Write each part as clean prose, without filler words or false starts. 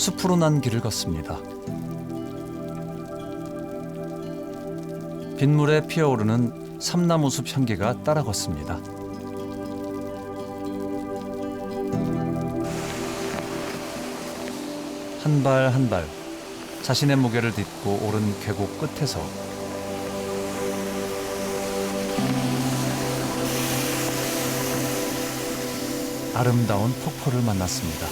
숲으로 난 길을 걷습니다. 빗물에 피어오르는 삼나무숲 향기가 따라 걷습니다. 한 발 한 발 자신의 무게를 딛고 오른 계곡 끝에서 아름다운 폭포를 만났습니다.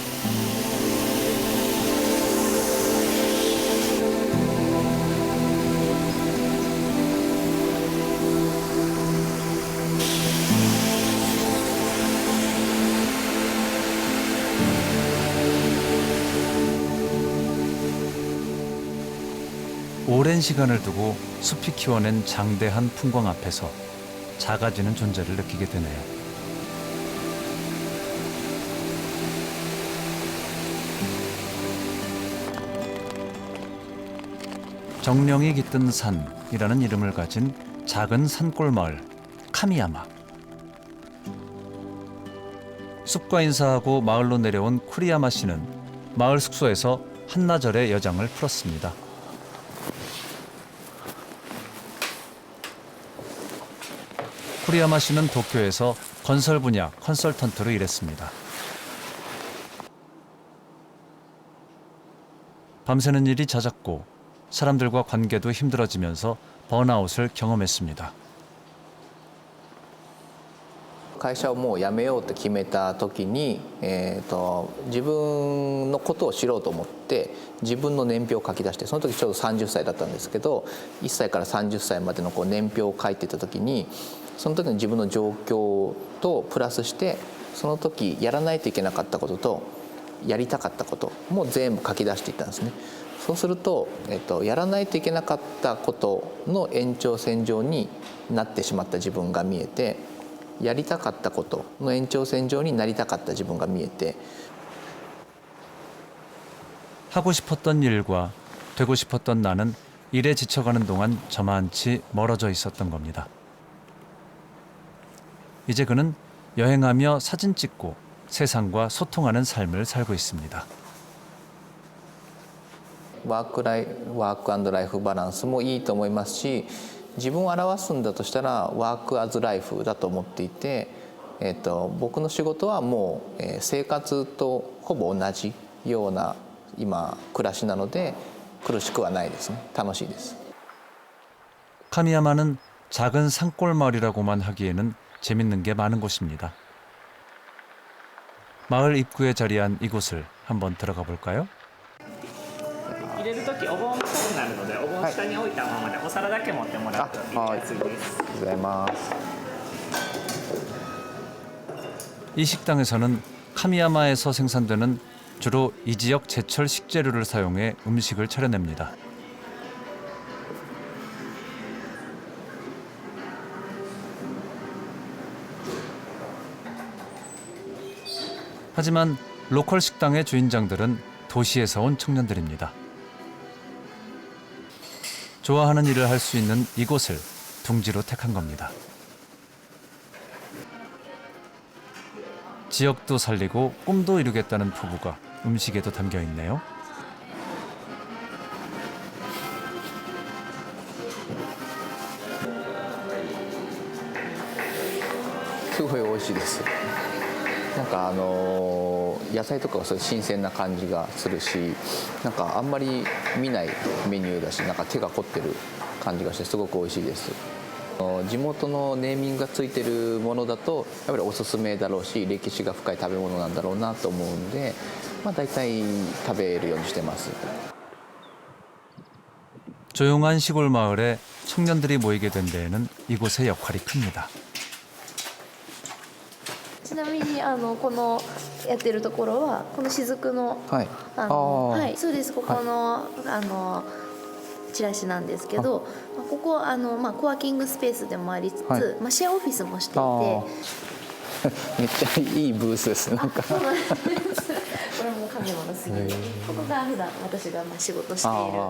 오랜 시간을 두고 숲이 키워낸 장대한 풍광 앞에서 작아지는 존재를 느끼게 되네요. 정령이 깃든 산이라는 이름을 가진 작은 산골 마을 카미야마. 숲과 인사하고 마을로 내려온 쿠리야마 씨는 마을 숙소에서 한나절의 여장을 풀었습니다. 쿠리야마 씨는 도쿄에서 건설 분야 컨설턴트로 일했습니다. 밤새는 일이 잦았고 사람들과 관계도 힘들어지면서 번아웃을 경험했습니다. 会社をもう辞めようと決めた時に、自分のことを知ろうと思って自分の年表を書き出して、その時ちょうど30歳だったんですけど、1歳から30歳までの年表を書いてた時に、その時の自分の状況とプラスしてその時やらないといけなかったこととやりたかったことも全部書き出していったんですね。そうすると、やらないといけなかったことの延長線上になってしまった自分が見えて、やりたかったことの延長線上になりたかった自分が見えて 하고 싶었던 일과 되고 싶었던 나는 일에 지쳐가는 동안 저만치 멀어져 있었던 겁니다. 이제 그는 여행하며 사진 찍고 세상과 소통하는 삶을 살고 있습니다. ワーク&ライフバランスもいいと思いますし、自分を表すんだとしたらワークアズライフだと思っていて、僕の仕事はもう生活とほぼ同じような今暮らしなので苦しくはないですね。楽しいです。 카미야마는 작은 산골 마을이라고만 하기에는 재밌는 게 많은 곳입니다. 마을 입구에 자리한 이곳을 한번 들어가 볼까요? 入れるときお盆っぽくなるので、お盆下に置いたままでお皿だけ持ってもらうと入れやすいです。ありがとうございます。 이 식당에서는 카미야마에서 생산되는 주로 이 지역 제철 식재료를 사용해 음식을 차려냅니다. 하지만 로컬 식당의 주인장들은 도시에서 온 청년들입니다. 좋아하는 일을 할 수 있는 이곳을 둥지로 택한 겁니다. 지역도 살리고 꿈도 이루겠다는 포부가 음식에도 담겨 있네요.すごい美味しいです。なんか野菜とかがすごい新鮮な感じがするし、なんかあんまり見ないメニューだし、なんか手が凝ってる感じがしてすごく美味しいです。地元のネーミングがついてるものだとやっぱりおすすめだろうし、歴史が深い食べ物なんだろうなと思うんで、まあ大体食べるようにしてます。 조용한 시골 마을에 청년들이 모이게 된 데에는 이곳의 역할이 큽니다. ちなみにこのやってるところはこの雫のはい。はい、そうです。ここの、チラシなんですけど、ここコワーキングスペースでもありつつ、はいシェアオフィスもしていて、めっちゃいいブースです。なんか。そうなんです。これも神山の杉で、ここが普段私が仕事している。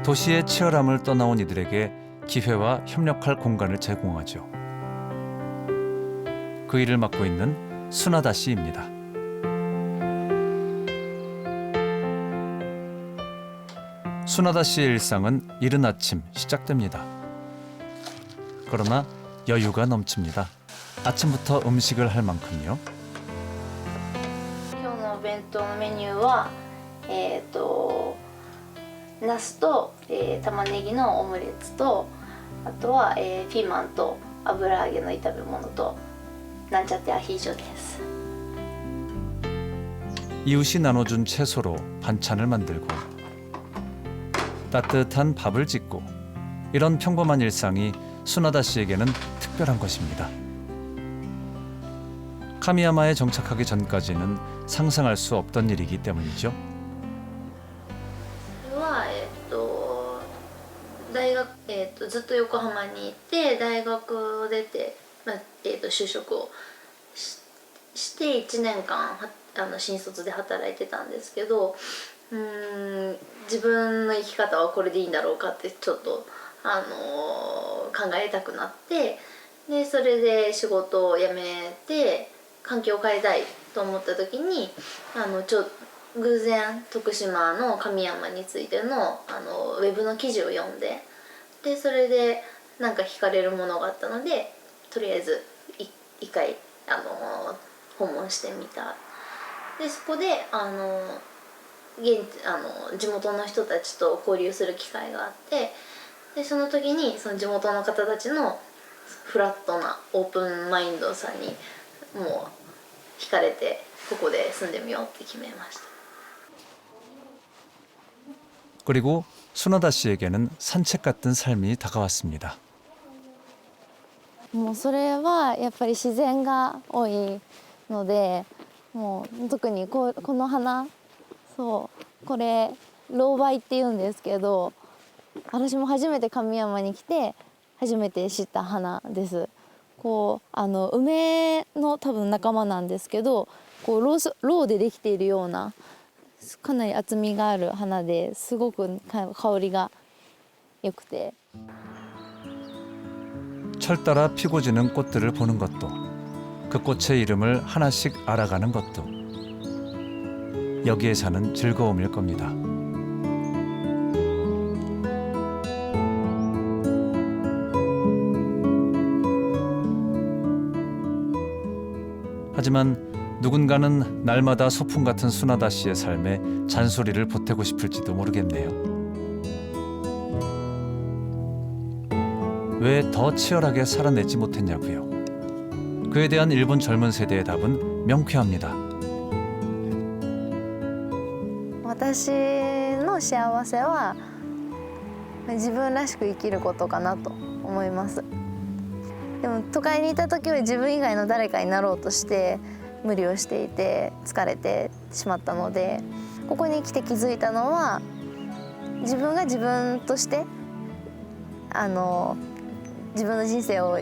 도시의 치열함을 떠나온 이들에게 기회와 협력할 공간을 제공하죠. 그 일을 맡고 있는 수나다 씨입니다. 수나다 씨의 일상은 이른 아침 시작됩니다. 그러나 여유가 넘칩니다. 아침부터 음식을 할 만큼요. 今日のお弁当のメニューはナスと、玉ねぎのオムレツとあとは、ピーマンと油揚げの炒め物となんちゃってアヒージョです。 이웃이 나눠준 채소로 반찬을 만들고 따뜻한 밥을 짓고 이런 평범한 일상이 수나다 씨에게는 특별한 것입니다. 카미야마에 정착하기 전까지는 상상할 수 없던 일이기 때문이죠. それは大学ずっと横浜にいて大学を出て、就職をして1年間新卒で働いてたんですけど、自分の生き方はこれでいいんだろうかってちょっと考えたくなって、でそれで仕事を辞めて環境を変えたいと思った時に偶然徳島の神山についてのウェブの記事を読んで、でそれでなんか惹かれるものがあったのでとりあえず一回訪問してみた。でそこで地元の人たちと交流する機会があって、でその時にその地元の方たちのフラットなオープンマインドさにもう惹かれてここで住んでみようって決めました。 그리고 수나다 씨에게는 산책 같은 삶이 다가왔습니다. もうそれはやっぱり自然が多いので、もう特にこの花、そうこれロウバイって言うんですけど、私も初めて神山に来て初めて知った花です。梅の多分仲間なんですけど、ロウでできているようなかなり厚みがある花ですごく香りが良くて。 철 따라 피고 지는 꽃들을 보는 것도 그 꽃의 이름을 하나씩 알아가는 것도 여기에 사는 즐거움일 겁니다. 하지만 누군가는 날마다 소풍 같은 수나다 씨의 삶에 잔소리를 보태고 싶을지도 모르겠네요. 왜 더 치열하게 살아내지 못했냐고요. 그에 대한 일본 젊은 세대의 답은 명쾌합니다. 私の幸せは自分らしく生きることかなと思います。でも都会にいた時は自分以外の誰かになろうとして無理をしていて疲れてしまったので、ここに来て気づいたのは自分が自分として自分の人生を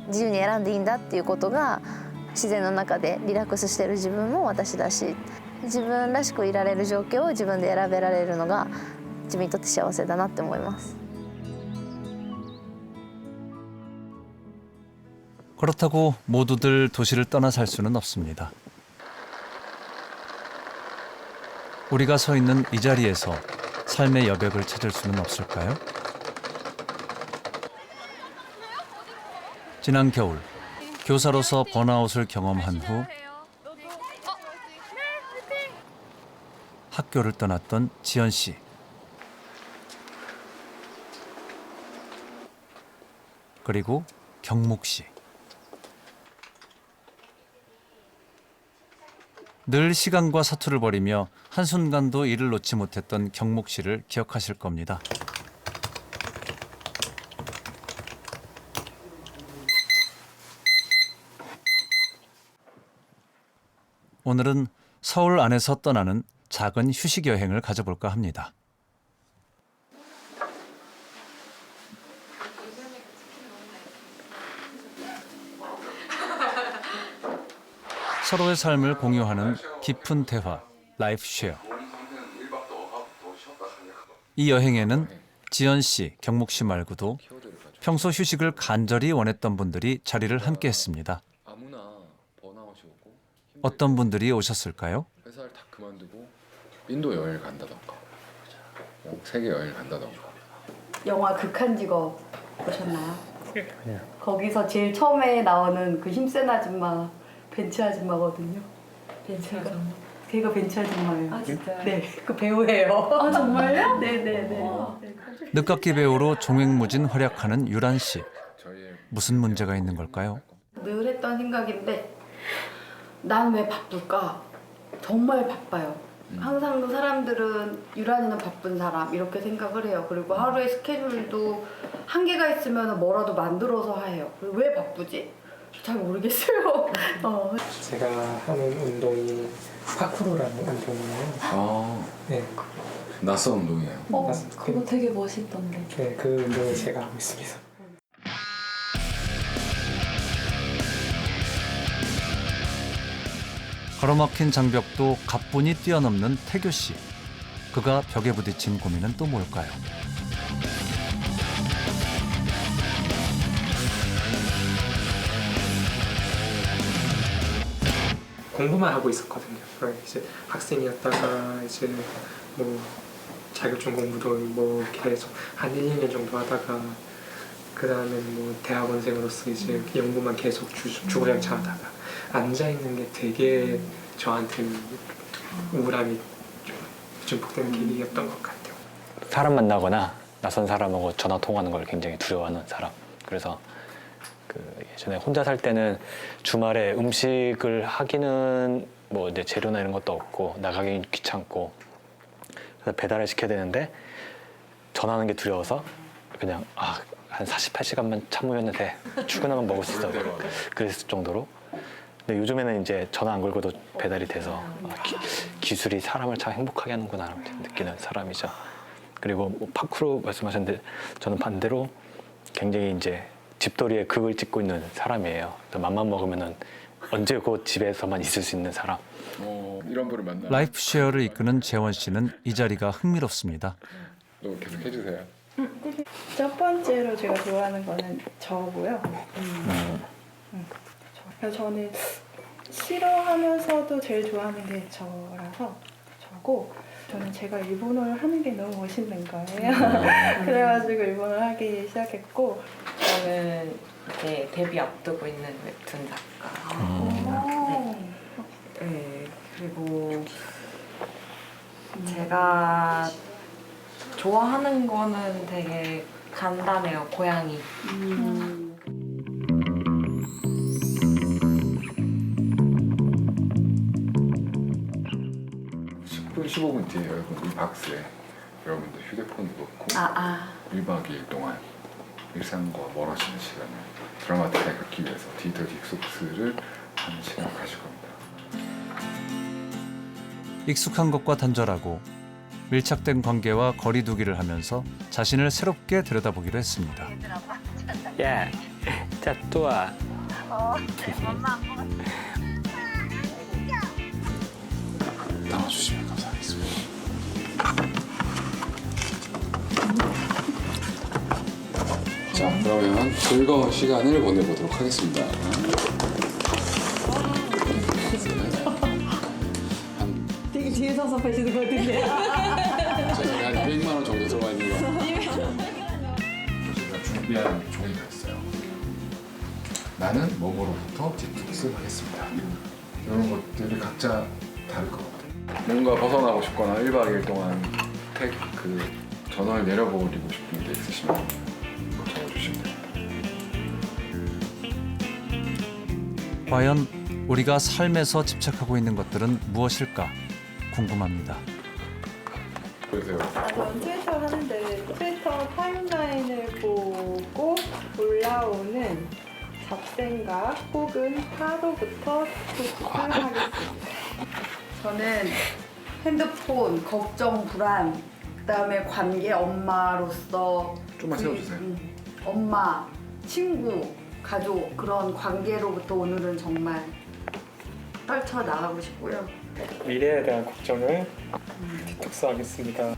自由に選んでいいんだっていうことが自然の中でリラックスしてる自分も私だし、自分らしくいられる状況を自分で選べられるのが自分にとって幸せだなって思います。 그렇다고 모두들 도시를 떠나 살 수는 없습니다. 우리가 서 있는 이 자리에서 삶의 여백을 찾을 수는 없을까요? 지난 겨울 교사로서 번아웃을 경험한 후 학교를 떠났던 지연 씨. 그리고 경목 씨. 늘 시간과 사투를 벌이며 한순간도 일을 놓지 못했던 경목 씨를 기억하실 겁니다. 오늘은 서울 안에서 떠나는 작은 휴식 여행을 가져볼까 합니다. 서로의 삶을 공유하는 깊은 대화, 라이프 쉐어. 이 여행에는 지연 씨, 경목 씨 말고도 평소 휴식을 간절히 원했던 분들이 자리를 함께 했습니다. 어떤 분들이 오셨을까요? 회사를 다 그만두고 인도 여행을 간다던가 꼭 세계 여행 간다던가. 영화 극한 직업 보셨나요? 거기서 제일 처음에 나오는 그 힘센 아줌마 벤츠 아줌마거든요. 벤츠 아줌마. 걔가 벤츠 아줌마예요. 아 진짜요? 네, 그 배우예요. 아 정말요? 네네네. 늦깎이 배우로 종횡무진 활약하는 유란 씨. 저희의 무슨 문제가 있는 걸까요? 늘 했던 생각인데 난 왜 바쁠까? 정말 바빠요. 항상 사람들은 유란이는 바쁜 사람 이렇게 생각을 해요. 그리고 하루의 스케줄도 한계가 있으면 뭐라도 만들어서 해요. 왜 바쁘지? 잘 모르겠어요. 제가 하는 운동이 파쿠르라는 운동이에요. 아, 네, 낯선 운동이에요. 그거 되게 멋있던데. 네, 그 운동을 제가 하고 있습니다. 가로막힌 장벽도 가뿐히 뛰어넘는 태교 씨. 그가 벽에 부딪힌 고민은 또 뭘까요? 공부만 하고 있었거든요. 이제 학생이었다가 이제 뭐 자격증 공부도 뭐 계속 한 1, 2년 정도 하다가 그 다음에 뭐 대학원생으로서 이제 연구만 계속 주구장창 하다가 앉아 있는 게 되게 저한테는 우울함이 좀 증폭되는 계기였던 것 같아요. 사람 만나거나 낯선 사람하고 전화 통화하는 걸 굉장히 두려워하는 사람. 그래서 그 예전에 혼자 살 때는 주말에 음식을 하기는 뭐 이제 재료나 이런 것도 없고 나가기 귀찮고 그래서 배달을 시켜야 되는데 전화하는 게 두려워서 그냥 한 48시간만 참으면 돼. 출근하면 먹을 수 있어. 그랬을 정도로. 근데 요즘에는 이제 전화 안 걸고도 배달이 돼서 기술이 사람을 참 행복하게 하는구나 느끼는 사람이죠. 그리고 뭐 파쿠르 말씀하셨는데 저는 반대로 굉장히 이제 집돌이의 극을 찍고 있는 사람이에요. 맘만 먹으면은 언제 그 집에서만 있을 수 있는 사람. 이런 분을 만나. 라이프 쉐어를 이끄는 재원 씨는 이 자리가 흥미롭습니다. 또 계속 해주세요. 첫 번째로 제가 좋아하는 거는 저고요. 그래서 저는 싫어하면서도 제일 좋아하는 게 저라서 저고 저는 제가 일본어를 하는 게 너무 멋있는 거예요. 그래가지고 일본어를 하기 시작했고 저는 이제 데뷔 앞두고 있는 웹툰 작가. 네, 그리고 제가 좋아하는 거는 되게 간단해요. 고양이. 10분, 15분 뒤에 여러분 이 박스에 여러분들 휴대폰을 놓고 1박 2일 동안 일상과 멀어지는 시간을 드라마틱하게 갖기 위해서 디지털 딕소스를 하는 시간을 가질 겁니다. 익숙한 것과 단절하고 밀착된 관계와 거리두기를 하면서 자신을 새롭게 들여다보기로 했습니다. 야, 자, 또 와. 담아주시면 감사하겠습니다. 자, 그러면 즐거운 시간을 보내보도록 하겠습니다. 되게 뒤에서 섭하시는 것 같은데. 저희 한 200만 원 정도 들어가 있는 거. 제가 준비한 종이가 있어요. 나는 뭐뭐로부터 디톡스 하겠습니다. 이런 것들이 각자 다를 것 같아요. 뭔가 벗어나고 싶거나 1박 2일 동안 그 전화를 내려버리고 싶은 게 있으시면 적어주시면 됩니다. 과연 우리가 삶에서 집착하고 있는 것들은 무엇일까 궁금합니다. 보세요. 저는 트위터 하는데 트위터 타임라인을 보고 올라오는 잡생각 혹은 파도부터 하겠습니다. 저는 핸드폰, 걱정, 불안, 그다음에 관계 엄마로서 좀만 세워주세요. 엄마, 친구, 가족 그런 관계로부터 오늘은 정말 떨쳐 나가고 싶고요. 미래에 대한 걱정을 디톡스 하겠습니다.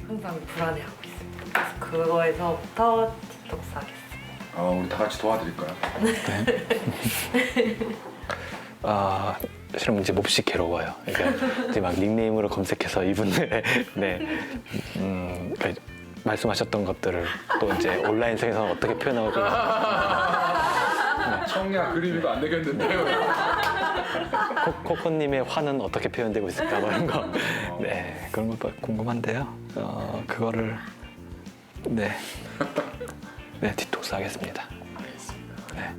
항상 불안해하고 있어요. 그래서 그거에서부터 디톡스 하겠습니다. 우리 다 같이 도와드릴까요? 실은 이제 몹시 괴로워요. 그러니까 이제 막 닉네임으로 검색해서 이분들 네, 그러니까 말씀하셨던 것들을 또 이제 온라인 세계에서 어떻게 표현하고 청야 그림이도 안 되겠는데요. 코코님의 화는 어떻게 표현되고 있을까 뭐 이런 거, 네 그런 것도 궁금한데요. 그거를 네 디톡스 하겠습니다. 네.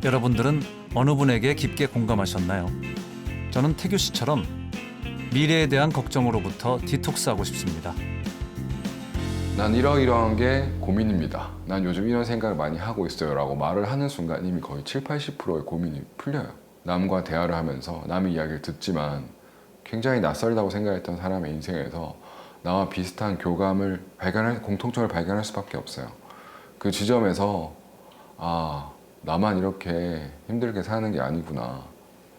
여러분들은 어느 분에게 깊게 공감하셨나요? 저는 태규 씨처럼 미래에 대한 걱정으로부터 디톡스하고 싶습니다. 난 이러이러한 게 고민입니다. 난 요즘 이런 생각을 많이 하고 있어요 라고 말을 하는 순간 이미 거의 70~80%의 고민이 풀려요. 남과 대화를 하면서 남의 이야기를 듣지만 굉장히 낯설다고 생각했던 사람의 인생에서 나와 비슷한 교감을 공통점을 발견할 수밖에 없어요. 그 지점에서 아, 나만 이렇게 힘들게 사는 게 아니구나.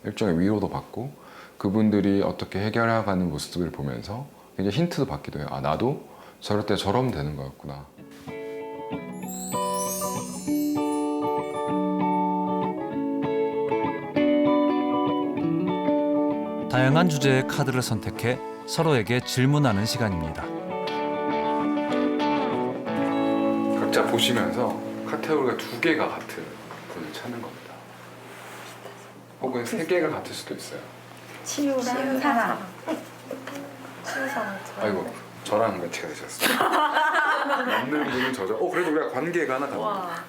일종의 위로도 받고 그분들이 어떻게 해결해가는 모습을 보면서 굉장히 힌트도 받기도 해요. 아, 나도 저럴 때 저러면 되는 거였구나. 다양한 주제의 카드를 선택해 서로에게 질문하는 시간입니다. 각자 보시면서 카테고리가 2개가 같은 분을 찾는 겁니다. 혹은 3개가 같을 수도 있어요. 치유랑 사랑. 아이고, 저랑 매치가 되셨어요. 맞는 분은 저죠. 그래도 우리가 관계가 하나 다릅니다.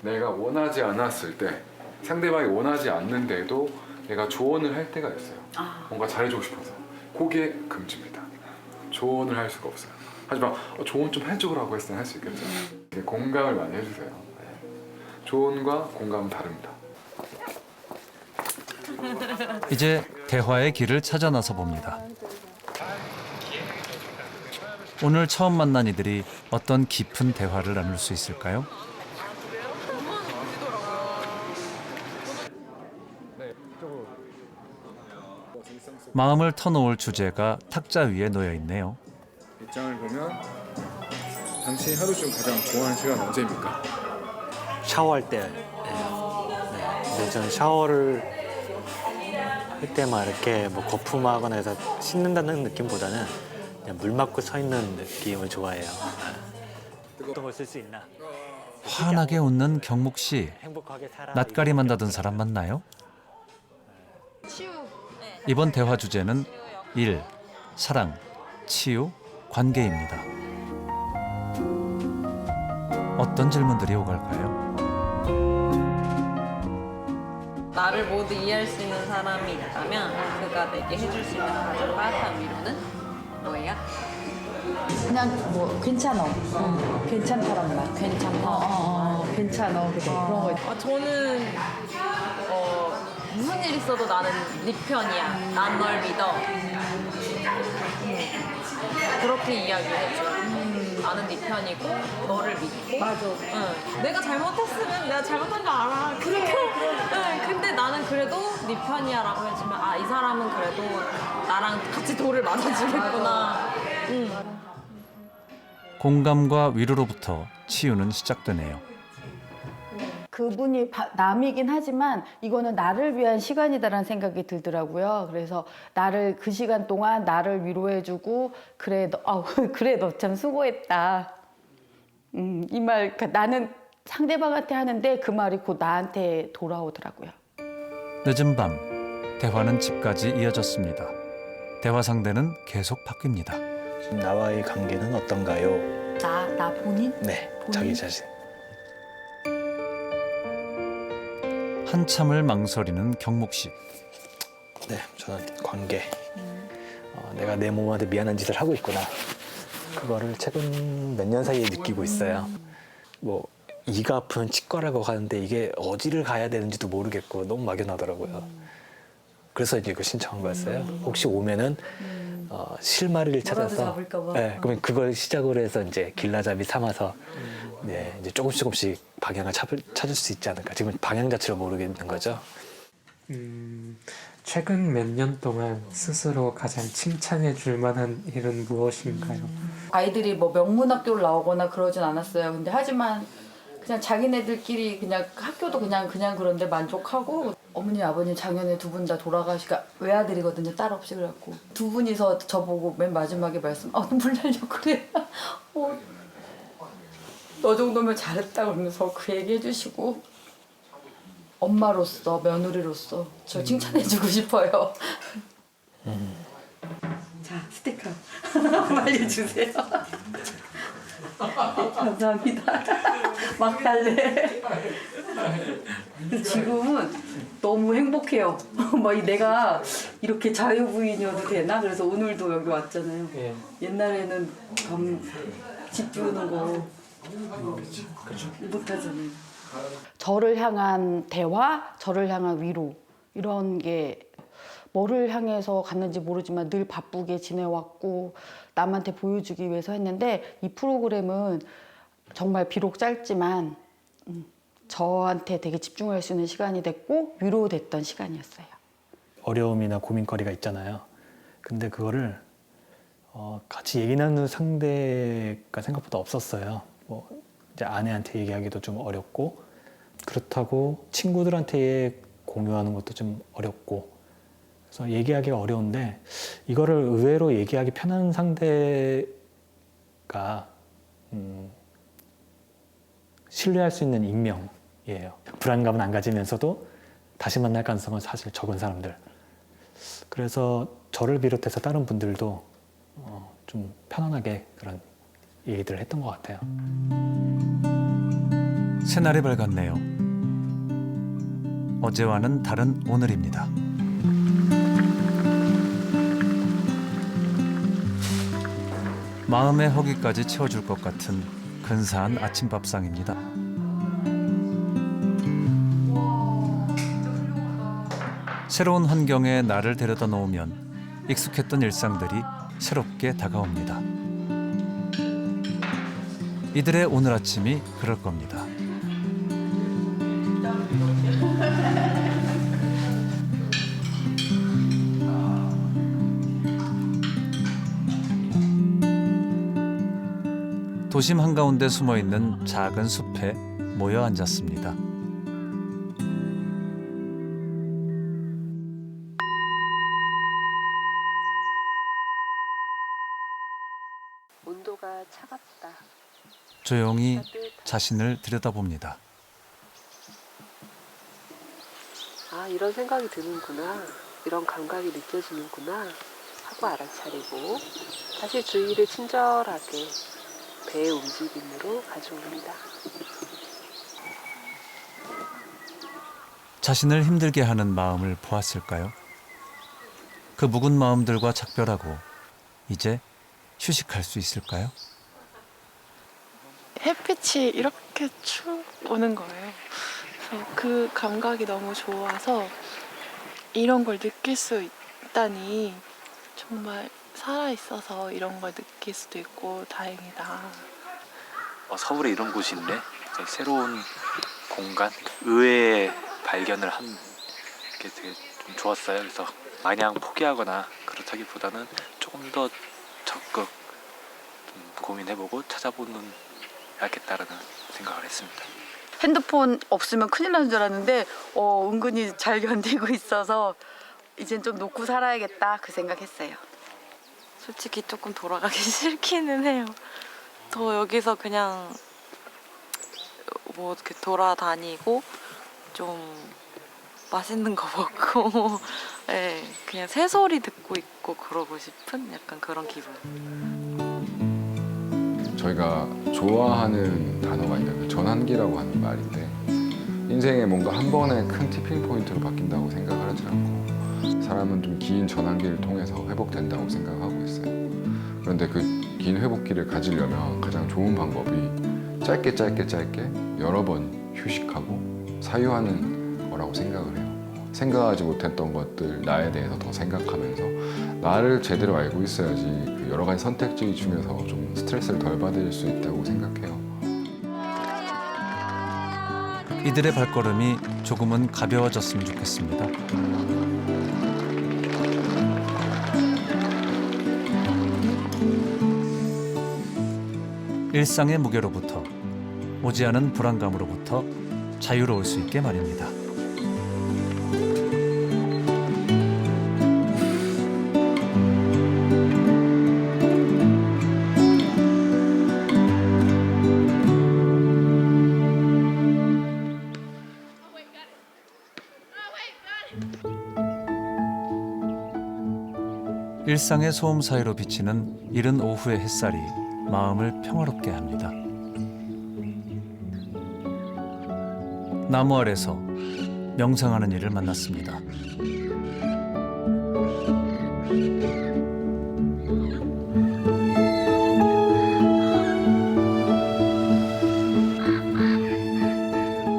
내가 원하지 않았을 때, 상대방이 원하지 않는데도 내가 조언을 할 때가 있어요. 뭔가 잘해주고 싶어서. 그게 금지입니다. 조언을 할 수가 없어요. 하지만 조언 좀 해주라고 했으면 할 수 있겠죠. 공감을 많이 해주세요. 조언과 공감은 다릅니다. 이제 대화의 길을 찾아 나서 봅니다. 오늘 처음 만난 이들이 어떤 깊은 대화를 나눌 수 있을까요? 마음을 터놓을 주제가 탁자 위에 놓여 있네요. 입장을 보면 당신이 하루 중 가장 좋아하는 시간 언제입니까? 샤워할 때예요. 네. 근데 저는 샤워를 할 때만 이렇게 뭐 거품하거나 해서 씻는다는 느낌보다는 그냥 물 맞고 서 있는 느낌을 좋아해요. 어떤 걸 쓸 수 있나? 환하게 웃는 경묵 씨. 행복하게 살아. 낯가리 만다던 사람 맞나요? 이번 대화 주제는 일, 사랑, 치유, 관계입니다. 어떤 질문들이 오갈까요? 나를 모두 이해할 수 있는 사람이 있다면 그가 내게 해줄 수 있는 가장 따뜻한 위로는 뭐예요? 그냥 뭐 괜찮아. 괜찮다란 말. 괜찮다. 괜찮아. 그래. 그런 거 있 저는 무슨 일 있어도 나는 네 편이야. 난 널 믿어. 그렇게 이야기를 해줘. 나는 네 편이고 너를 믿고. 맞아. 내가 잘못했으면 내가 잘못한 거 알아. 그렇게. 근데 나는 그래도 네 편이야라고 해주면 아, 이 사람은 그래도 나랑 같이 돌을 맞아주겠구나. 공감과 위로로부터 치유는 시작되네요. 그분이 남이긴 하지만 이거는 나를 위한 시간이다라는 생각이 들더라고요. 그래서 나를 그 시간 동안 나를 위로해주고 그래 너 참 수고했다. 이 말 그러니까 나는 상대방한테 하는데 그 말이 곧 나한테 돌아오더라고요. 늦은 밤 대화는 집까지 이어졌습니다. 대화 상대는 계속 바뀝니다. 나와의 관계는 어떤가요? 나 본인? 네, 자기 자신. 한참을 망설이는 경묵 씨. 네, 저는 관계. 내가 내 몸한테 미안한 짓을 하고 있구나. 그거를 최근 몇 년 사이에 느끼고 있어요. 뭐 이가 아픈 치과라고 가는데 이게 어디를 가야 되는지도 모르겠고 너무 막연하더라고요. 그래서 이제 그 신청한 거였어요. 혹시 오면은 실마리를 찾아서, 네, 그러면 그걸 시작으로 해서 이제 길라잡이 삼아서, 네, 이제 조금씩 방향을 찾을 수 있지 않을까. 지금 방향 자체를 모르겠는 거죠. 최근 몇 년 동안 스스로 가장 칭찬해 줄 만한 일은 무엇인가요? 아이들이 뭐 명문학교를 나오거나 그러진 않았어요. 근데 하지만 그냥 자기네들끼리 그냥 학교도 그냥 그런데 만족하고 어머니 아버님 작년에 두 분 다 돌아가시가 외아들이거든요. 딸 없이. 그래갖고 두 분이서 저보고 맨 마지막에 말씀 눈물 나려고 그래. 너 정도면 잘했다 그러면서 그 얘기 해주시고 엄마로서 며느리로서 저 칭찬해주고 싶어요. 자 스티커 빨리 주세요. 감사합니다. 막 달래. 지금은 너무 행복해요. 내가 이렇게 자유부인이어도 되나? 그래서 오늘도 여기 왔잖아요. 옛날에는 집 비우는 거 못하잖아요. 저를 향한 대화, 저를 향한 위로 이런 게 뭐를 향해서 갔는지 모르지만 늘 바쁘게 지내왔고 남한테 보여주기 위해서 했는데 이 프로그램은 정말 비록 짧지만 저한테 되게 집중할 수 있는 시간이 됐고 위로됐던 시간이었어요. 어려움이나 고민거리가 있잖아요. 근데 그거를 같이 얘기 나누는 상대가 생각보다 없었어요. 이제 아내한테 얘기하기도 좀 어렵고 그렇다고 친구들한테 공유하는 것도 좀 어렵고 그래서 얘기하기가 어려운데 이거를 의외로 얘기하기 편한 상대가 신뢰할 수 있는 익명이에요. 불안감은 안 가지면서도 다시 만날 가능성은 사실 적은 사람들. 그래서 저를 비롯해서 다른 분들도 좀 편안하게 그런 얘기들을 했던 것 같아요. 새날이 밝았네요. 어제와는 다른 오늘입니다. 마음의 허기까지 채워줄 것 같은 근사한 아침밥상입니다. 새로운 환경에 나를 데려다 놓으면 익숙했던 일상들이 새롭게 다가옵니다. 이들의 오늘 아침이 그럴 겁니다. 도심 한가운데 숨어있는 작은 숲에 모여 앉았습니다. 온도가 차갑다. 조용히 자신을 들여다봅니다. 아, 이런 생각이 드는구나. 이런 감각이 느껴지는구나 하고 알아차리고 다시 주위를 친절하게 배의 움직임으로 가져옵니다. 자신을 힘들게 하는 마음을 보았을까요? 그 묵은 마음들과 작별하고 이제 휴식할 수 있을까요? 햇빛이 이렇게 쭉 오는 거예요. 그래서 그 감각이 너무 좋아서 이런 걸 느낄 수 있다니 정말 살아있어서 이런 걸 느낄 수도 있고 다행이다. 서울에 이런 곳이 있네. 새로운 공간, 의외의 발견을 한 게 되게 좀 좋았어요. 그래서 마냥 포기하거나 그렇다기보다는 조금 더 적극 고민해보고 찾아보는 야겠다라는 생각을 했습니다. 핸드폰 없으면 큰일 나는 줄 알았는데 은근히 잘 견디고 있어서 이젠 좀 놓고 살아야겠다 그 생각했어요. 솔직히 조금 돌아가기 싫기는 해요. 더 여기서 그냥 이렇게 돌아다니고 좀 맛있는 거 먹고 네, 그냥 새소리 듣고 있고 그러고 싶은 약간 그런 기분. 저희가 좋아하는 단어가 있는데 전환기라고 하는 말인데 인생에 뭔가 한 번에 큰 티핑 포인트로 바뀐다고 생각을 하지 않고 사람은 좀 긴 전환기를 통해서 회복된다고 생각하고 있어요. 그런데 그 긴 회복기를 가지려면 가장 좋은 방법이 짧게 여러 번 휴식하고 사유하는 거라고 생각을 해요. 생각하지 못했던 것들, 나에 대해서 더 생각하면서 나를 제대로 알고 있어야지 그 여러 가지 선택지 중에서 좀 스트레스를 덜 받을 수 있다고 생각해요. 이들의 발걸음이 조금은 가벼워졌으면 좋겠습니다. 일상의 무게로부터 오지 않은 불안감으로부터 자유로울 수 있게 말입니다. 일상의 소음 사이로 비치는 이른 오후의 햇살이 마음을 평화롭게 합니다. 나무 아래서 명상하는 이를 만났습니다.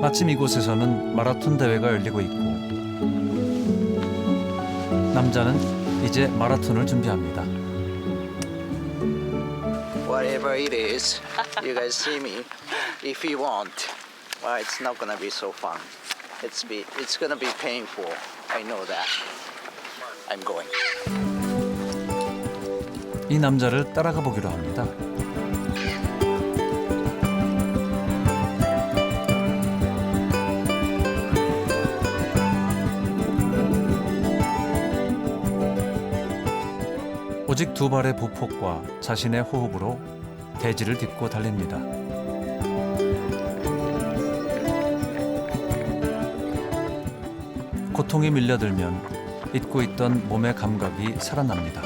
마침 이곳에서는 마라톤 대회가 열리고 있고 남자는 이제 마라톤을 준비합니다. Whatever it is, you guys see me. If you want, well, it's not gonna be so fun. It's gonna be painful. I know that. I'm going. 이 남자를 따라가 보기로 합니다. 오직 두 발의 보폭과 자신의 호흡으로 대지를 딛고 달립니다. 고통이 밀려들면 잊고 있던 몸의 감각이 살아납니다.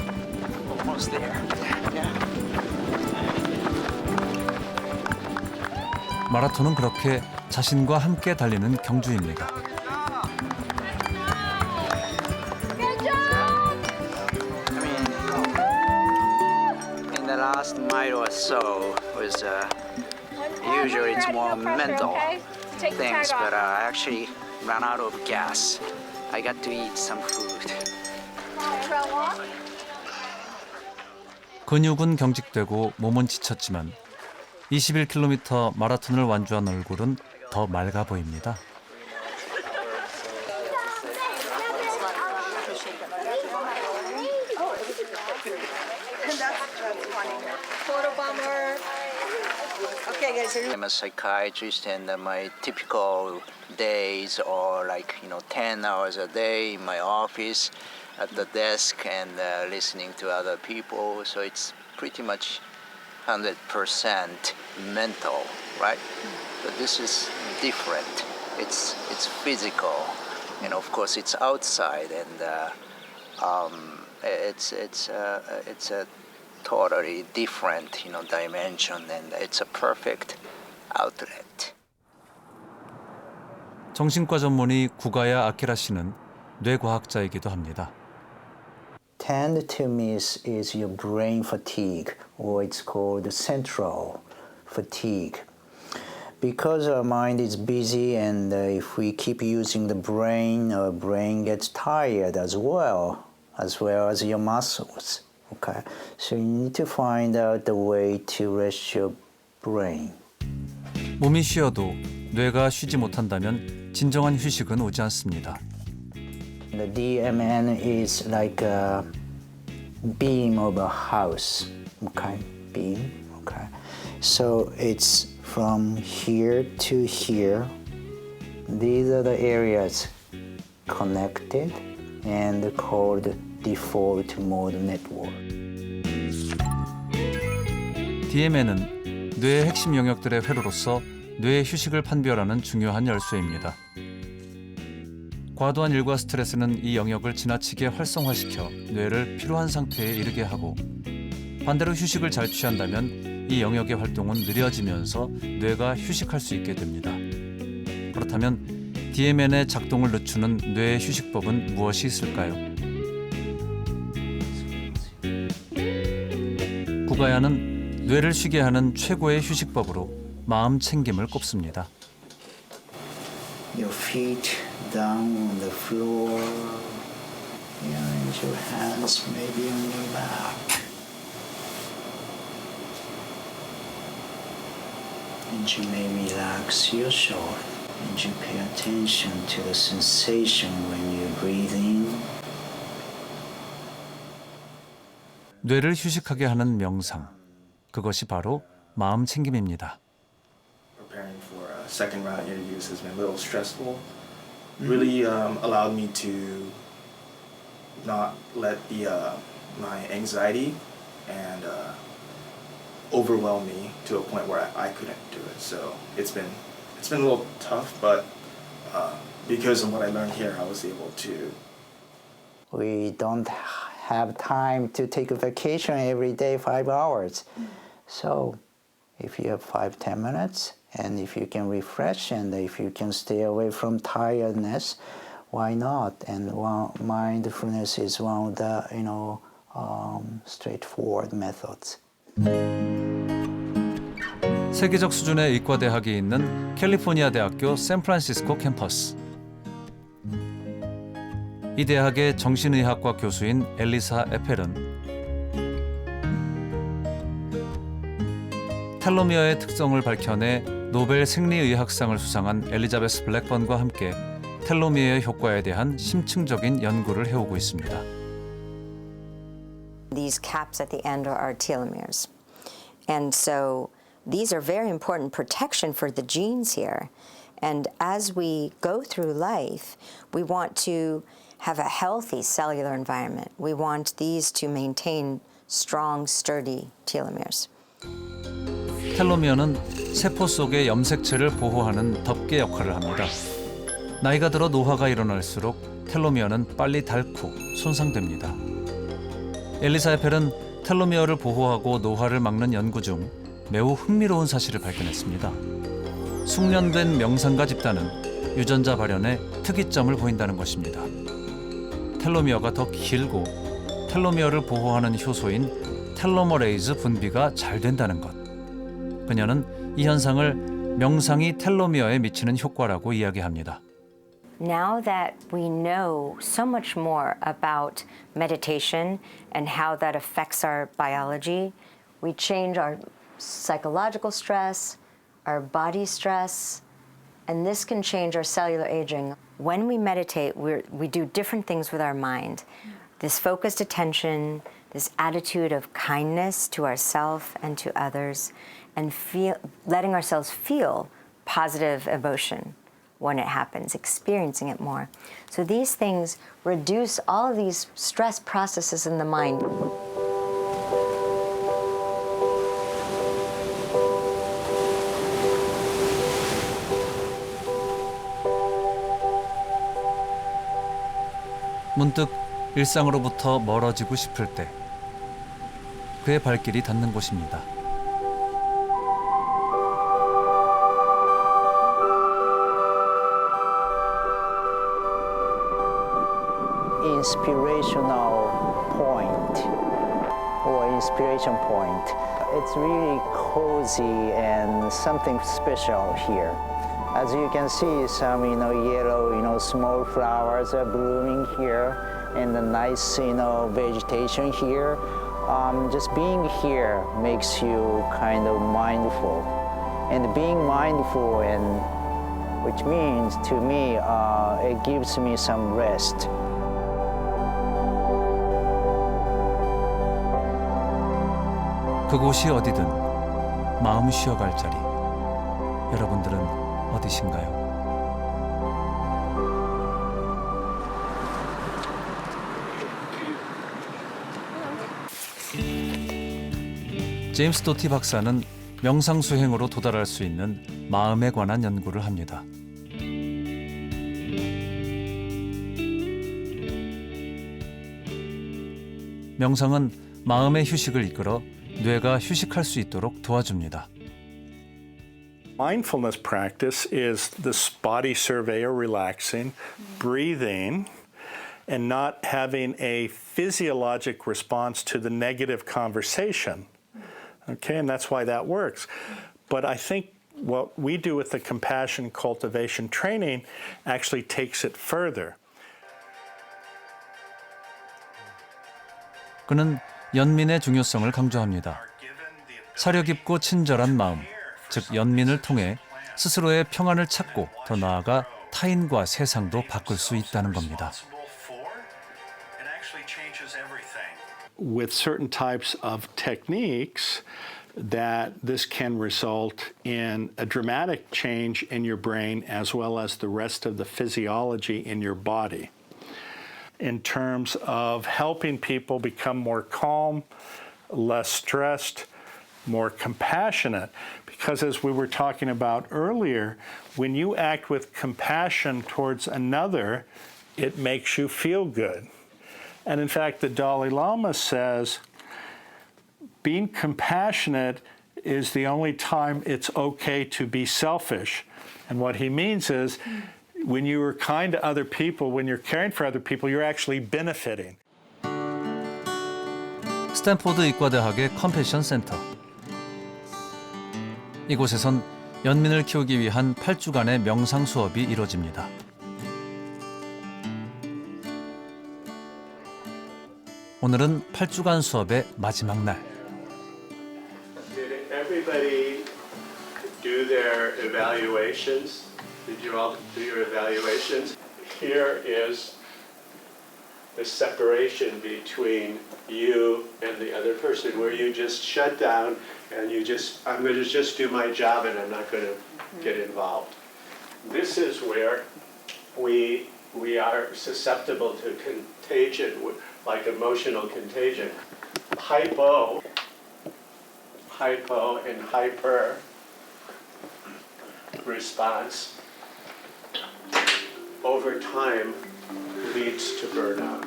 Almost there. Yeah. 마라톤은 그렇게 자신과 함께 달리는 경주입니다. In the last mile or so was usually it's more mental things, but I actually ran out of gas. I got to eat some food. 근육은 경직되고 몸은 지쳤지만 21km 마라톤을 완주한 얼굴은 더 맑아 보입니다. I'm a psychiatrist, and my typical days are like 10 hours a day in my office at the desk and listening to other people. So it's pretty much 100% mental, right? But this is different. It's physical, and of course it's outside, and it's a totally different, dimension, and it's a perfect outlet. 정신과 전문의 구가야 아키라 씨는 뇌과학자이기도 합니다. Tend to miss is your brain fatigue, or it's called central fatigue. Because our mind is busy, and if we keep using the brain, our brain gets tired as well as your muscles. Okay, so you need to find out the way to rest your brain. 몸이 쉬어도 뇌가 쉬지 못한다면 진정한 휴식은 오지 않습니다. The DMN is like a beam of a house, okay? Beam, okay? So it's from here to here. These are the areas connected and called default mode network. DMN은 뇌의 핵심 영역들의 회로로서 뇌의 휴식을 판별하는 중요한 열쇠입니다. 과도한 일과 스트레스는 이 영역을 지나치게 활성화시켜 뇌를 피로한 상태에 이르게 하고 반대로 휴식을 잘 취한다면 이 영역의 활동은 느려지면서 뇌가 휴식할 수 있게 됩니다. 그렇다면 DMN의 작동을 늦추는 뇌의 휴식법은 무엇이 있을까요? 구가야는 뇌를 쉬게 하는 최고의 휴식법으로 마음 챙김을 꼽습니다. Your feet down on the floor, and your hands maybe on your back. And you may relax your shoulder, and you pay attention to the sensation when you breathe in. 뇌를 휴식하게 하는 명상, 그것이 바로 마음 챙김입니다. Preparing for a second round interviews has been a little stressful. Really allowed me to not let my anxiety and overwhelm me to a point where I couldn't do it. So it's been a little tough, but because of what I learned here, I was able to. We don't have time to take a vacation every day 5 hours. So if you have 5-10 minutes, and if you can refresh, and if you can stay away from tiredness, why not? And mindfulness is one of the straightforward methods. 세계적 수준의 의과대학이 있는 캘리포니아 대학교 샌프란시스코 캠퍼스. 이 대학의 정신의학과 교수인 엘리사 에펠은 텔로미어의 특성을 밝혀내 노벨 생리의학상을 수상한 엘리자베스 블랙번과 함께 텔로미어의 효과에 대한 심층적인 연구를 해오고 있습니다. These caps at the end are our telomeres. And so these are very important protection for the genes here. And as we go through life, we want to have a healthy cellular environment. We want these to maintain strong, sturdy telomeres. 텔로미어는 세포 속의 염색체를 보호하는 덮개 역할을 합니다. 나이가 들어 노화가 일어날수록 텔로미어는 빨리 닳고 손상됩니다. 엘리사 에펠은 텔로미어를 보호하고 노화를 막는 연구 중 매우 흥미로운 사실을 발견했습니다. 숙련된 명상가 집단은 유전자 발현에 특이점을 보인다는 것입니다. 텔로미어가 더 길고 텔로미어를 보호하는 효소인 텔로머레이즈 분비가 잘 된다는 것. 그녀는 이 현상을 명상이 텔로미어에 미치는 효과라고 이야기합니다. Now that we know so much more about meditation and how that affects our biology, we change our psychological stress, our body stress, and this can change our cellular aging. When we meditate, we do different things with our mind. This focused attention, this attitude of kindness to ourselves and to others, and letting ourselves feel positive emotion when it happens, experiencing it more. So these things reduce all of these stress processes in the mind. 문득 일상으로부터 멀어지고 싶을 때 그의 발길이 닿는 곳입니다. Inspirational point or inspiration point. It's really cozy and something special here. As you can see, some yellow small flowers are blooming here, and the nice vegetation here. Just being here makes you kind of mindful, and being mindful, and which means to me it gives me some rest. 그곳이 어디든 마음 쉬어갈 자리. 여러분들은 어디신가요? 제임스 도티 박사는 명상 수행으로 도달할 수 있는 마음에 관한 연구를 합니다. 명상은 마음의 휴식을 이끌어 뇌가 휴식할 수 있도록 도와줍니다. Mindfulness practice is this body survey or relaxing, breathing, and not having a physiologic response to the negative conversation. Okay, and that's why that works. But I think what we do with the compassion cultivation training actually takes it further. 그는 연민의 중요성을 강조합니다. 사려 깊고 친절한 마음, 즉 연민을 통해 스스로의 평안을 찾고 더 나아가 타인과 세상도 바꿀 수 있다는 겁니다. With certain types of techniques, that this can result in a dramatic change in your brain as well as the rest of the physiology in your body. In terms of helping people become more calm, less stressed, more compassionate. Because as we were talking about earlier, when you act with compassion towards another, it makes you feel good. And in fact, the Dalai Lama says, being compassionate is the only time it's okay to be selfish. And what he means is, when you are kind to other people, when you're caring for other people, you're actually benefiting. 스탠포드 의과대학의 컴패션 센터. 이곳에선 연민을 키우기 위한 8주간의 명상 수업이 이뤄집니다. 오늘은 8주간 수업의 마지막 날. Did everybody do their evaluations? Did you all do your evaluations? Here is the separation between you and the other person, where you just shut down and you just, I'm going to just do my job and I'm not going to get involved. This is where we are susceptible to contagion, like emotional contagion. Hypo and hyper response over time leads to burnout.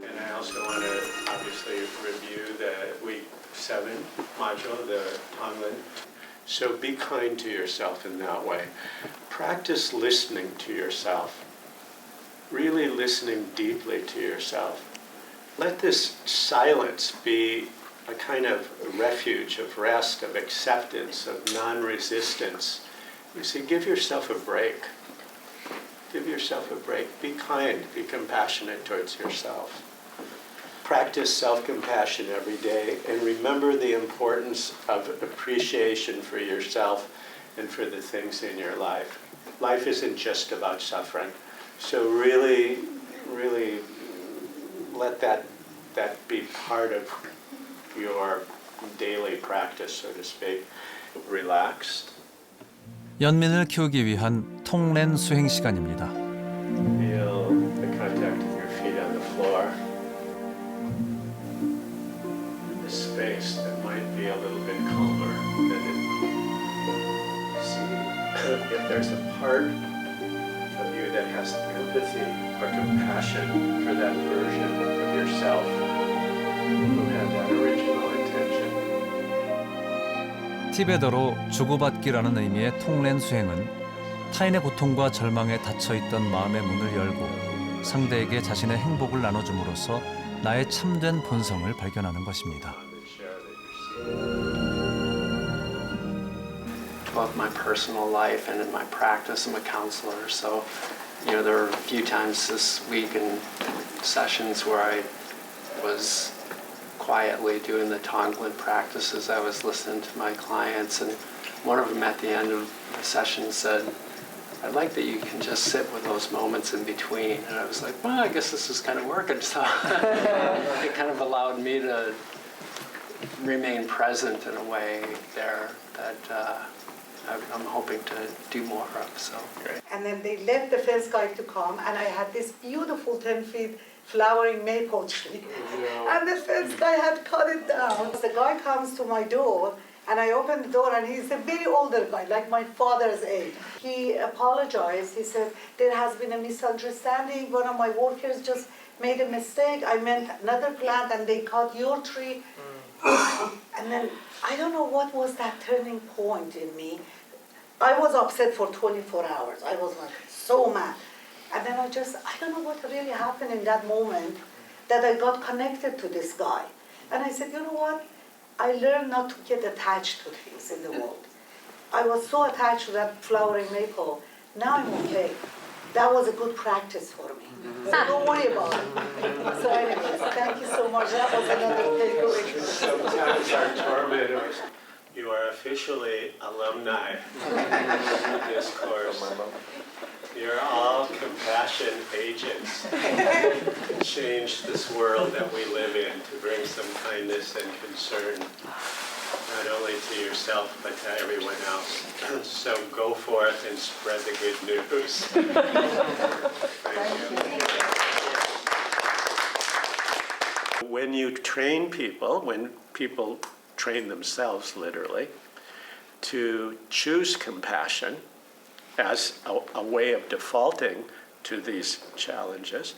And I also want to obviously review the week 7 module, the Tonglen. So be kind to yourself in that way. Practice listening to yourself. Really listening deeply to yourself. Let this silence be a kind of refuge of rest, of acceptance, of non-resistance. You see, give yourself a break. Give yourself a break. Be kind, be compassionate towards yourself. Practice self-compassion every day and remember the importance of appreciation for yourself and for the things in your life. Life isn't just about suffering. So really, really let that be part of your daily practice, so to speak. Relaxed. 연민을 키우기 위한 통렌 수행 시간입니다. Feel the contact of your feet on the floor. The space that might be a little bit calmer than it. See if there's a part of you that has empathy or compassion for that version of yourself who had that original intention. 티베더로 주고받기라는 의미의 통렌 수행은 타인의 고통과 절망에 닫혀있던 마음의 문을 열고 상대에게 자신의 행복을 나눠줌으로써 나의 참된 본성을 발견하는 것입니다. Both my personal life and in my practice, I'm a counselor, so there are a few times this week in sessions where I was quietly doing the Tonglen practices. I was listening to my clients, and one of them at the end of the session said, I'd like that you can just sit with those moments in between. And I was like, well, I guess this is kind of working. So it kind of allowed me to remain present in a way there that I'm hoping to do more of. So. And then they left the fence guy to come, and I had this beautiful 10 feet flowering maple tree. And the fence guy had cut it down. The guy comes to my door, and I open the door, and he's a very older guy, like my father's age. He apologized. He said, there has been a misunderstanding. One of my workers just made a mistake. I meant another plant, and they cut your tree. And then I don't know what was that turning point in me. I was upset for 24 hours. I was like so mad. And then I don't know what really happened in that moment that I got connected to this guy. And I said, you know what? I learned not to get attached to things in the world. I was so attached to that flowering maple. Now I'm okay. That was a good practice for me. So don't worry about it. So anyways, thank you so much. That was another takeaway. Sometimes our tormentors, you are officially alumni of this course. You're all compassion agents to change this world that we live in, to bring some kindness and concern not only to yourself but to everyone else. So go forth and spread the good news. Thank you. When you train people, when people train themselves literally, to choose compassion as a way of defaulting to these challenges,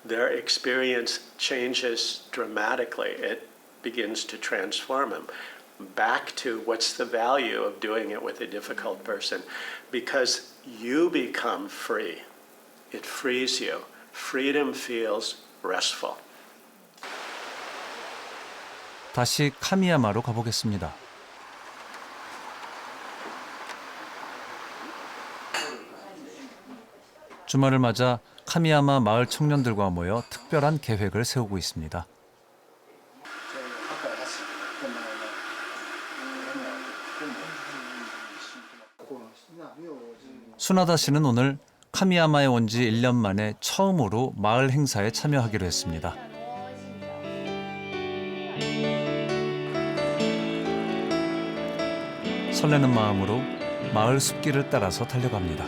their experience changes dramatically. It begins to transform them back to what's the value of doing it with a difficult person, because you become free. It frees you. Freedom feels restful. 다시 카미야마로 가보겠습니다. 주말을 맞아 카미야마 마을 청년들과 모여 특별한 계획을 세우고 있습니다. 수나다 씨는 오늘 카미야마에 온 지 1년 만에 처음으로 마을 행사에 참여하기로 했습니다. 설레는 마음으로 마을 숲길을 따라서 달려갑니다.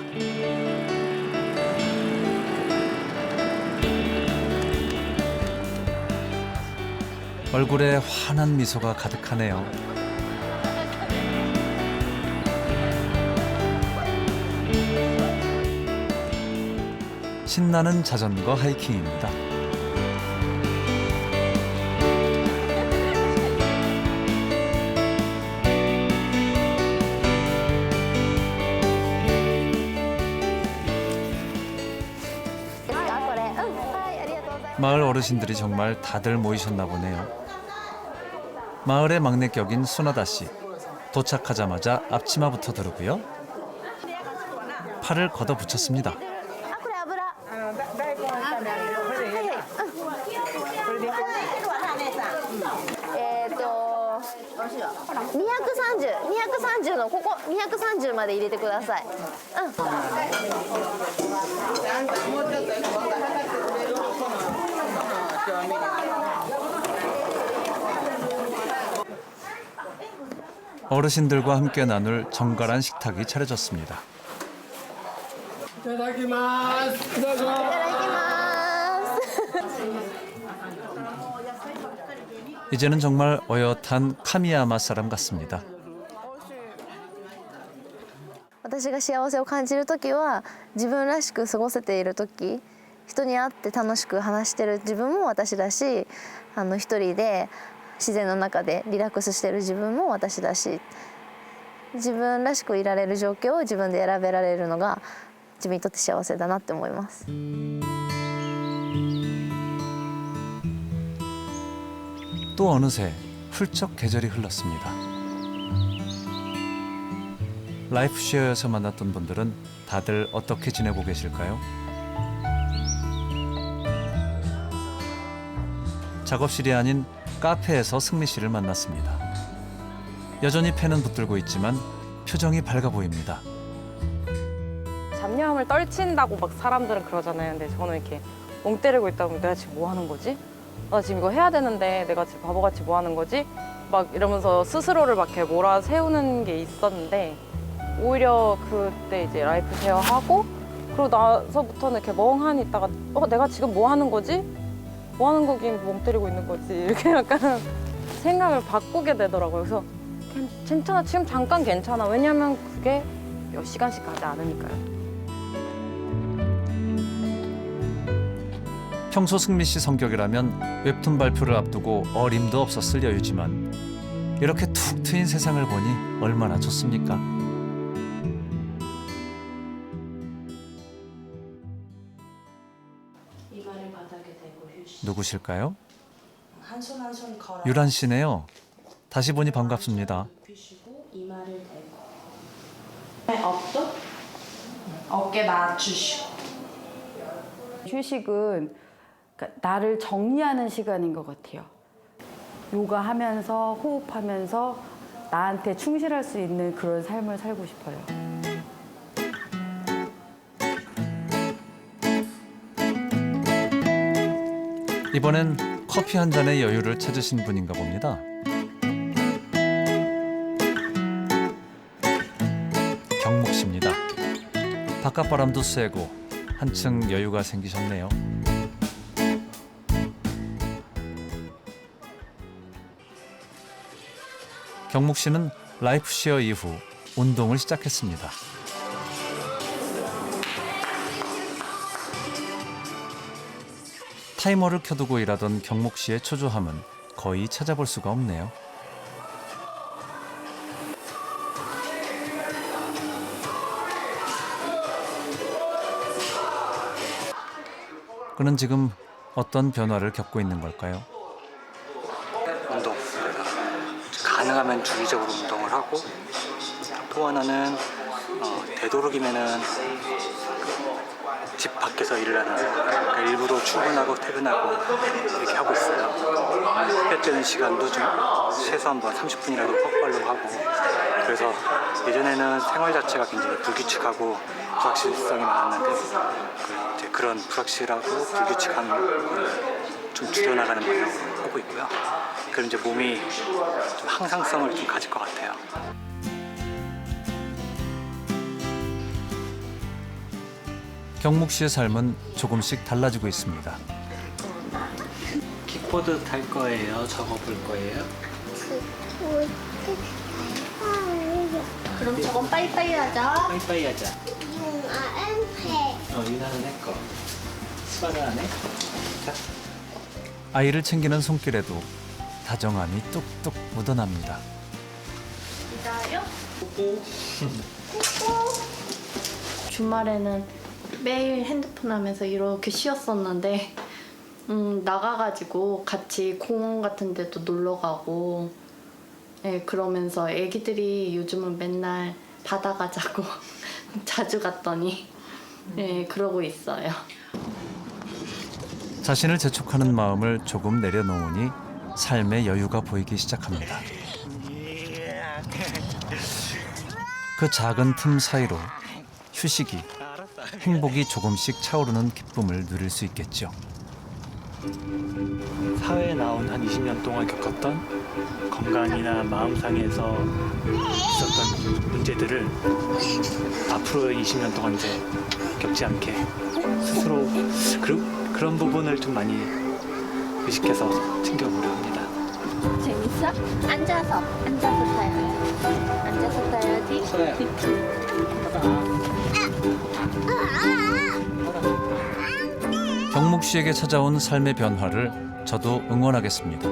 얼굴에 환한 미소가 가득하네요. 신나는 자전거 하이킹입니다. 마을 어르신들이 정말 다들 모이셨나 보네요. 마을의 막내 격인 수나다 씨. 도착하자마자 앞치마부터 두르고요. 팔을 걷어붙였습니다. 230のここ230まで入れてください。어르신들과 함께 나눌 정갈한 식탁이 차려졌습니다. 이제는 정말 어엿한 카미야마 사람 같습니다. 私が幸せを感じるときは自分らしく過ごせているとき、人に会って楽しく話してる自分も私だし、一人で自然の中でリラックスしてる自分も私だし、自分らしくいられる状況を自分で選べられるのが自分にとって幸せだなって思います。 또 어느새 훌쩍 계절이 흘렀습니다. 라이프쉐어에서 만났던 분들은 다들 어떻게 지내고 계실까요? 작업실이 아닌 카페에서 승미 씨를 만났습니다. 여전히 펜은 붙들고 있지만 표정이 밝아 보입니다. 잡념을 떨친다고 막 사람들은 그러잖아요. 근데 저는 이렇게 멍 때리고 있다 보면 내가 지금 뭐 하는 거지? 나 지금 이거 해야 되는데 내가 지금 바보같이 뭐 하는 거지? 막 이러면서 스스로를 막 이렇게 몰아세우는 게 있었는데 오히려 그때 이제 라이프 쉐어 하고 그러고 나서부터는 이렇게 멍하니 있다가 내가 지금 뭐 하는 거지? 뭐 하는 거긴 멍 때리고 있는 거지. 이렇게 약간 생각을 바꾸게 되더라고요. 그래서 괜찮아. 지금 잠깐 괜찮아. 왜냐면 그게 몇 시간씩 가지 않으니까요. 평소 승미 씨 성격이라면 웹툰 발표를 앞두고 어림도 없었을 여유지만 이렇게 툭 트인 세상을 보니 얼마나 좋습니까? 누구실까요? 유란 씨네요. 다시 보니 반갑습니다. 어깨 낮추시고. 휴식은 그러니까 나를 정리하는 시간인 것 같아요. 요가하면서 호흡하면서 나한테 충실할 수 있는 그런 삶을 살고 싶어요. 이번엔 커피 한 잔의 여유를 찾으신 분인가 봅니다. 것입니다. 바깥바람도 쐬고 한층 여유가 생기셨네요. 경묵 씨는 라이프쉐어 이후 운동을 시작했습니다. 타이머를 켜두고 일하던 경묵 씨의 초조함은 거의 찾아볼 수가 없네요. 그는 지금 어떤 변화를 겪고 있는 걸까요? 운동. 가능하면 주기적으로 운동을 하고 또 하나는 되도록이면은 집 밖에서 일을 하는 그러니까 일부러 출근하고 퇴근하고 이렇게 하고 있어요. 햇볕 쬐는 시간도 좀 최소한 30분이라도 퍽발로 하고 그래서 예전에는 생활 자체가 굉장히 불규칙하고 불확실성이 많았는데 이제 그런 불확실하고 불규칙함을 좀 줄여나가는 방향으로 하고 있고요. 그럼 이제 몸이 좀 항상성을 좀 가질 것 같아요. 경묵 씨의 삶은 조금씩 달라지고 있습니다. 킥보드 탈 거예요? 적어볼 거예요? 그럼 저건 빠이빠이 하자. 빠이빠이 하자. 유나는 했고 수아는 안 해? 자. 아이를 챙기는 손길에도 다정함이 뚝뚝 묻어납니다. 기다려. 주말에는 매일 핸드폰 하면서 이렇게 쉬었었는데 나가가지고 같이 공원 같은 데도 놀러 가고 그러면서 애기들이 요즘은 맨날 바다 가자고 자주 갔더니 그러고 있어요. 자신을 재촉하는 마음을 조금 내려놓으니 삶의 여유가 보이기 시작합니다. 그 작은 틈 사이로 휴식이, 행복이 조금씩 차오르는 기쁨을 누릴 수 있겠죠. 사회에 나온 한 20년 동안 겪었던 건강이나 마음상에서 있었던 문제들을 앞으로의 20년 동안 이제 겪지 않게 스스로 그런 부분을 좀 많이 의식해서 챙겨보려 합니다. 재밌어? 앉아서 타야지. 앉아서 타야지. 경묵 씨에게 찾아온 삶의 변화를 저도 응원하겠습니다.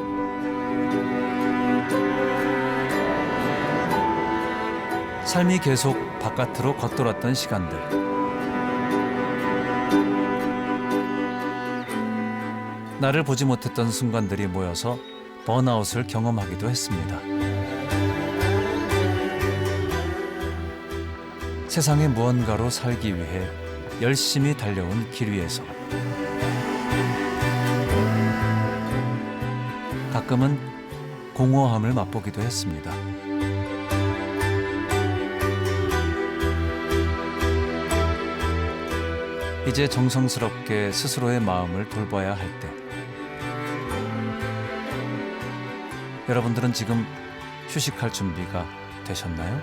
삶이 계속 바깥으로 겉돌았던 시간들. 나를 보지 못했던 순간들이 모여서 번아웃을 경험하기도 했습니다. 세상의 무언가로 살기 위해 열심히 달려온 길 위에서 가끔은 공허함을 맛보기도 했습니다. 이제 정성스럽게 스스로의 마음을 돌봐야 할 때, 여러분들은 지금 휴식할 준비가 되셨나요?